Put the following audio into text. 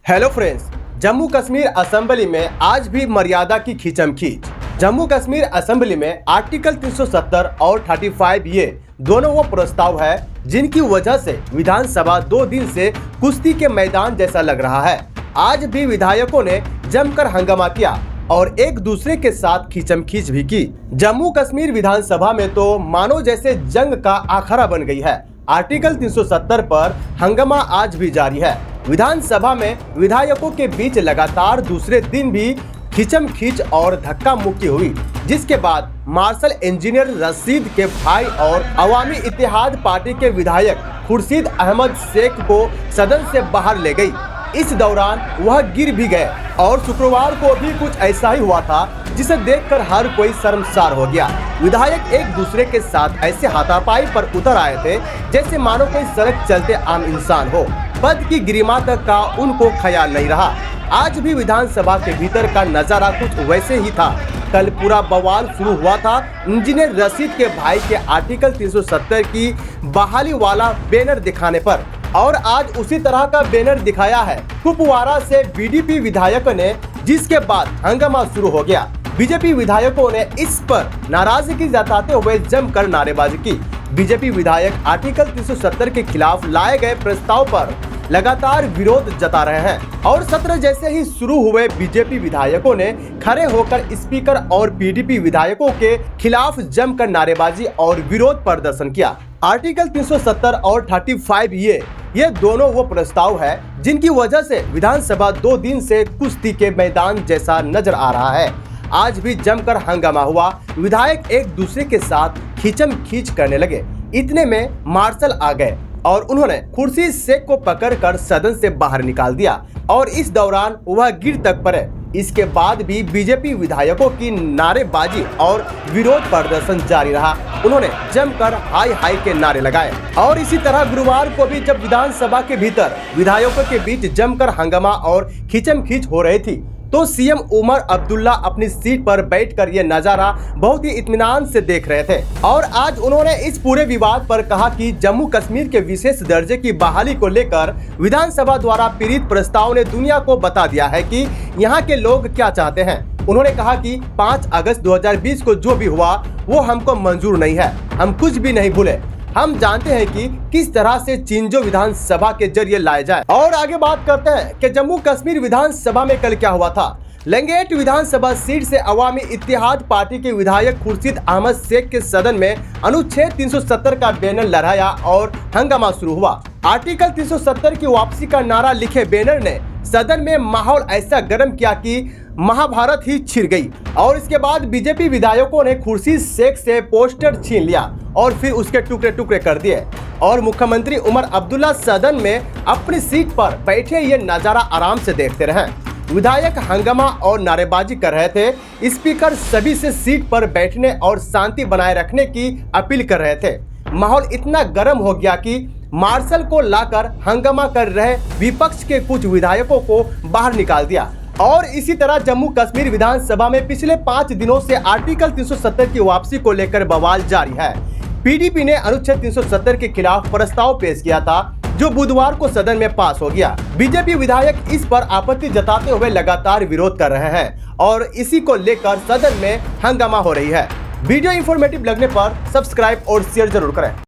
Hello friends, Jammu Kashmir assembly में आज भी मर्यादा की खींचम-खींच। जम्मू कश्मीर असेंबली में आर्टिकल 370 और 35 ये दोनों वो प्रस्ताव है जिनकी वजह से विधानसभा 2 दिन से कुश्ती के मैदान जैसा लग रहा है। आज भी विधायकों ने जमकर हंगामा किया और एक दूसरे के साथ खींचम-खींच भी की। जम्मू कश्मीर विधानसभा में तो मानो जैसे जंग का अखाड़ा बन गई है। आर्टिकल 370 पर हंगामा आज भी जारी है। विधानसभा में विधायकों के बीच लगातार दूसरे दिन भी खींचम-खींच और धक्का मुक्की हुई, जिसके बाद मार्शल इंजीनियर रशीद के भाई और अवामी इत्तेहाद पार्टी के विधायक खुर्शीद अहमद शेख को सदन से बाहर ले गई। इस दौरान वह गिर भी गए और शुक्रवार को भी कुछ ऐसा ही हुआ था जिसे देखकर हर कोई शर्मसार हो गया। विधायक एक दूसरे के साथ ऐसे हाथापाई पर उतर आए थे जैसे मानो कोई सड़क चलते आम इंसान हो। पद की गरिमा तक का उनको ख्याल नहीं रहा। आज भी विधानसभा के भीतर का नजारा कुछ वैसे ही था। कल पूरा बवाल शुरू हुआ था इंजीनियर रशीद के भाई के आर्टिकल 370 की बहाली वाला बैनर दिखाने पर, और आज उसी तरह का बैनर दिखाया है कुपवारा से बीडीपी विधायकों ने, जिसके बाद हंगामा शुरू हो गया। बीजेपी विधायकों ने इस पर नाराजगी जताते हुए जमकर नारेबाजी की। बीजेपी विधायक आर्टिकल 370 के खिलाफ लाए गए प्रस्ताव पर लगातार विरोध जता रहे हैं और सत्र जैसे ही शुरू हुए बीजेपी विधायकों ने खड़े होकर स्पीकर और पीडीपी विधायकों के खिलाफ जमकर नारेबाजी और विरोध प्रदर्शन किया। आर्टिकल 370 और 35 ये दोनों वो प्रस्ताव है जिनकी वजह से विधानसभा 2 दिन से कुश्ती के मैदान जैसा नजर आ रहा है। आज भी जमकर हंगामा हुआ। विधायक एक दूसरे के साथ खींचम-खींच करने लगे। इतने में मार्शल आ गए और उन्होंने खुर्शीद शेख को पकड़कर सदन से बाहर निकाल दिया और इस दौरान वह गिर तक पड़े। इसके बाद भी बीजेपी विधायकों की नारेबाजी और विरोध प्रदर्शन जारी रहा। उन्होंने जमकर हाय हाय के नारे लगाए और इसी तरह गुरुवार को भी जब विधानसभा के भीतर विधायकों के बीच जमकर हंगामा और खींचम-खींच हो रही थी तो सीएम उमर अब्दुल्ला अपनी सीट पर बैठकर ये नजारा बहुत ही इत्मीनान से देख रहे थे और आज उन्होंने इस पूरे विवाद पर कहा कि जम्मू कश्मीर के विशेष दर्जे की बहाली को लेकर विधानसभा द्वारा पीड़ित प्रस्ताव ने दुनिया को बता दिया है कि यहाँ के लोग क्या चाहते हैं। उन्होंने कहा कि 5 अगस्त 2020 को जो भी हुआ वो हमको मंजूर नहीं है। हम कुछ भी नहीं भूले। हम जानते हैं कि किस तरह से चेंजो विधानसभा के जरिए लाए जाए। और आगे बात करते हैं कि जम्मू कश्मीर विधानसभा में कल क्या हुआ था। लंगेट विधानसभा सीट से अवामी इत्तेहाद पार्टी के विधायक खुर्शीद अहमद शेख के सदन में अनुच्छेद 370 का बैनर लहराया और हंगामा शुरू हुआ। आर्टिकल 370 की वापसी का नारा लिखे बैनर ने सदन में माहौल ऐसा गर्म किया कि महाभारत ही छिड़ गई और इसके बाद बीजेपी विधायकों ने खुर्शीद शेख से पोस्टर छीन लिया और फिर उसके टुकड़े टुकड़े कर दिए और मुख्यमंत्री उमर अब्दुल्ला सदन में अपनी सीट पर बैठे ये नजारा आराम से देखते रहे। विधायक हंगामा और नारेबाजी कर रहे थे। स्पीकर सभी से सीट पर बैठने और शांति बनाए रखने की अपील कर रहे थे। माहौल इतना गर्म हो गया कि मार्शल को लाकर हंगामा कर रहे विपक्ष के कुछ विधायकों को बाहर निकाल दिया। और इसी तरह जम्मू कश्मीर विधानसभा में पिछले 5 दिनों से आर्टिकल 370 की वापसी को लेकर बवाल जारी है। पीडीपी ने अनुच्छेद 370 के खिलाफ प्रस्ताव पेश किया था जो बुधवार को सदन में पास हो गया। बीजेपी विधायक इस पर आपत्ति जताते हुए लगातार विरोध कर रहे हैं और इसी को लेकर सदन में हंगामा हो रही है। वीडियो इंफॉर्मेटिव लगने पर सब्सक्राइब और शेयर जरूर करें।